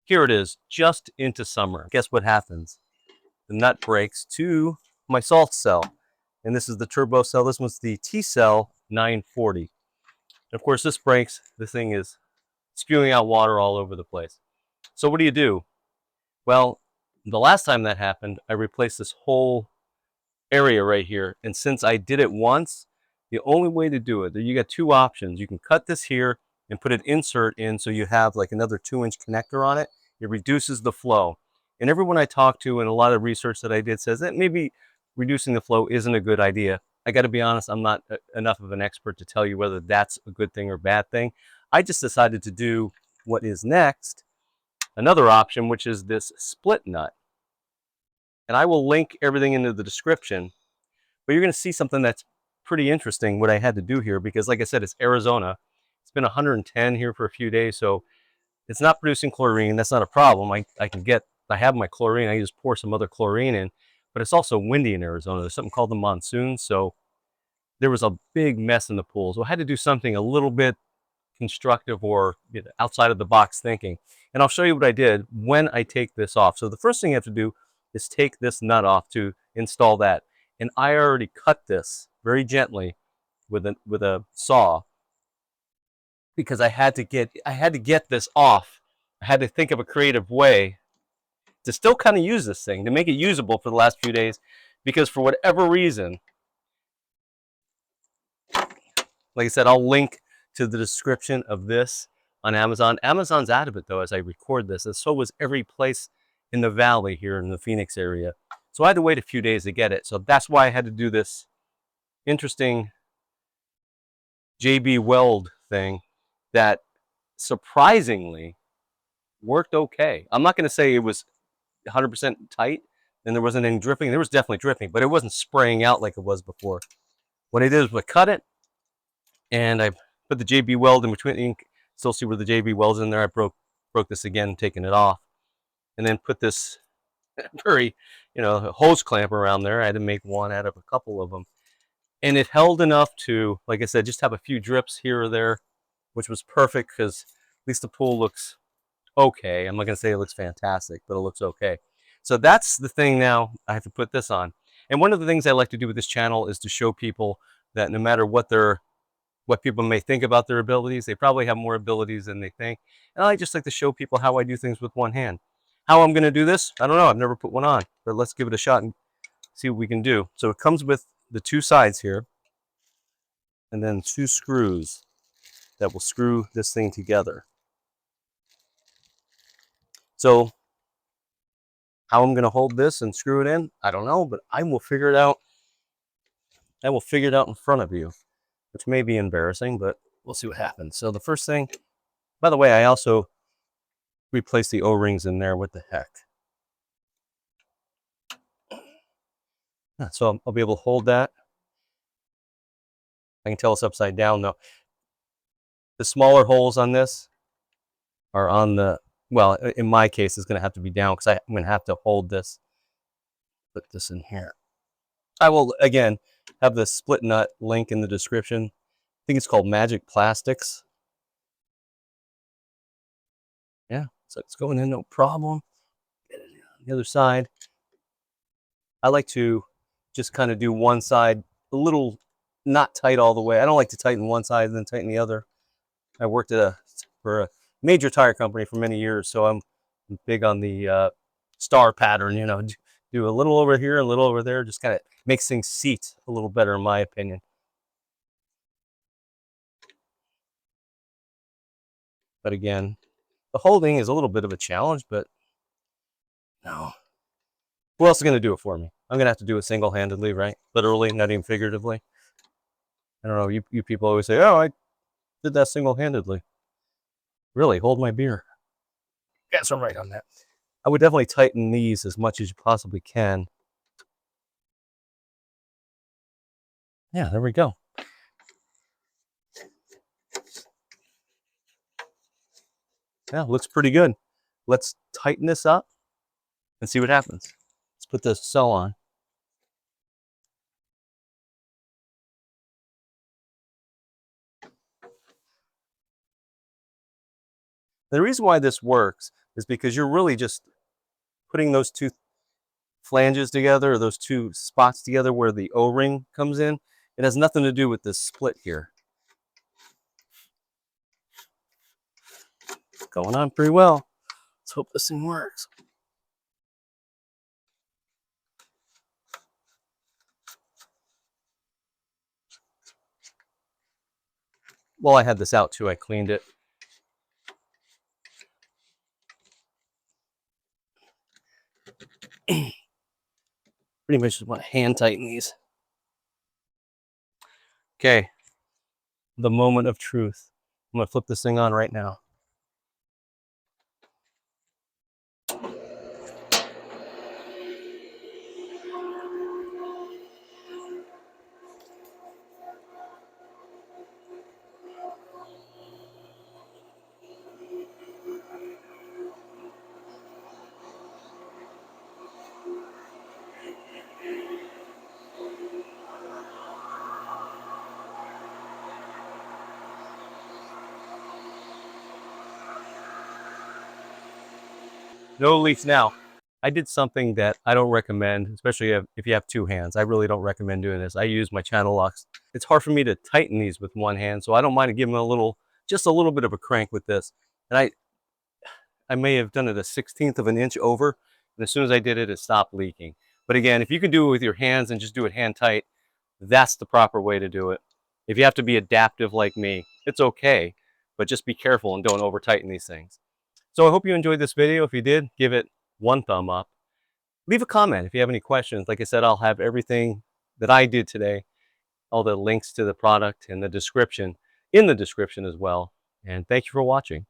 Here it is, just into summer. Guess what happens? The nut breaks to my salt cell. And this is the turbo cell. This one's the T cell 940. And of course, this breaks. The thing is spewing out water all over the place. So what do? Well, the last time that happened, I replaced this whole area right here. And since I did it once, the only way to do it, you got two options. You can cut this here and put an insert in so you have like another 2-inch connector on it. It reduces the flow. And everyone I talked to and a lot of research that I did says that maybe reducing the flow isn't a good idea. I got to be honest, I'm not enough of an expert to tell you whether that's a good thing or bad thing. I just decided to do what is next, another option, which is this split nut. And I will link everything into the description, but you're going to see something that's pretty interesting what I had to do here, because like I said, it's Arizona. It's been 110 here for a few days, so it's not producing chlorine. That's not a problem. I have my chlorine. I just pour some other chlorine in, but it's also windy in Arizona. There's something called the monsoon, so there was a big mess in the pool. So I had to do something a little bit constructive or outside of the box thinking. And I'll show you what I did when I take this off. So the first thing you have to do is take this nut off to install that. And I already cut this very gently with a saw because I had to get this off. I had to think of a creative way to still kind of use this thing, to make it usable for the last few days, because for whatever reason, like I said, I'll link to the description of this on Amazon. Amazon's out of it though as I record this, and so was every place in the valley here in the Phoenix area. So I had to wait a few days to get it. So that's why I had to do this interesting JB Weld thing that surprisingly worked okay. I'm not going to say it was 100% tight and there wasn't any dripping. There was definitely dripping, but it wasn't spraying out like it was before. What I did was I cut it and I put the JB Weld in between. You can still see where the JB Weld's in there. I broke this again, taking it off, and then put this very, hose clamp around there. I had to make one out of a couple of them. And it held enough to, like I said, just have a few drips here or there, which was perfect because at least the pool looks okay. I'm not going to say it looks fantastic, but it looks okay. So that's the thing now. I have to put this on. And one of the things I like to do with this channel is to show people that no matter what people may think about their abilities, they probably have more abilities than they think. And I just like to show people how I do things with one hand. How I'm going to do this, I don't know. I've never put one on, but let's give it a shot and see what we can do. So it comes with the two sides here, and then 2 screws that will screw this thing together. So how I'm going to hold this and screw it in, I don't know, but I will figure it out. I will figure it out in front of you, which may be embarrassing, but we'll see what happens. So the first thing, by the way, I also replaced the O-rings in there. What the heck? So I'll be able to hold that. I can tell it's upside down though. The smaller holes on this are on the, well, in my case, it's going to have to be down because I'm going to have to hold this. Put this in here. I will, again, have the split nut link in the description. I think it's called Magic Plastics. Yeah, so it's going in no problem. Get it on the other side. I like to just kind of do one side a little, not tight all the way. I don't like to tighten one side and then tighten the other. I worked for a major tire company for many years, so I'm big on the star pattern, do a little over here, a little over there, just kind of makes things seat a little better in my opinion. But again, the holding is a little bit of a challenge, but no. Who else is going to do it for me? I'm going to have to do it single-handedly, right? Literally, not even figuratively. I don't know, you people always say, oh, I did that single-handedly. Really, hold my beer. Yes, I'm right on that. I would definitely tighten these as much as you possibly can. Yeah, there we go. Yeah, looks pretty good. Let's tighten this up and see what happens. Let's put this cell on. The reason why this works, is because you're really just putting those two flanges together, or those two spots together where the O-ring comes in. It has nothing to do with this split here. It's going on pretty well. Let's hope this thing works. While I had this out too, I cleaned it. Pretty much just want to hand tighten these. Okay, the moment of truth. I'm gonna flip this thing on right now. No leaks now. I did something that I don't recommend, especially if you have two hands. I really don't recommend doing this. I use my channel locks. It's hard for me to tighten these with one hand, so I don't mind giving them a little, just a little bit of a crank with this. And I may have done it a 1/16 of an inch over, and as soon as I did it, it stopped leaking. But again, if you can do it with your hands and just do it hand tight, that's the proper way to do it. If you have to be adaptive like me, it's okay, but just be careful and don't over tighten these things. So I hope you enjoyed this video. If you did, give it one thumb up. Leave a comment if you have any questions. Like I said, I'll have everything that I did today, all the links to the product and the description in the description as well. And thank you for watching.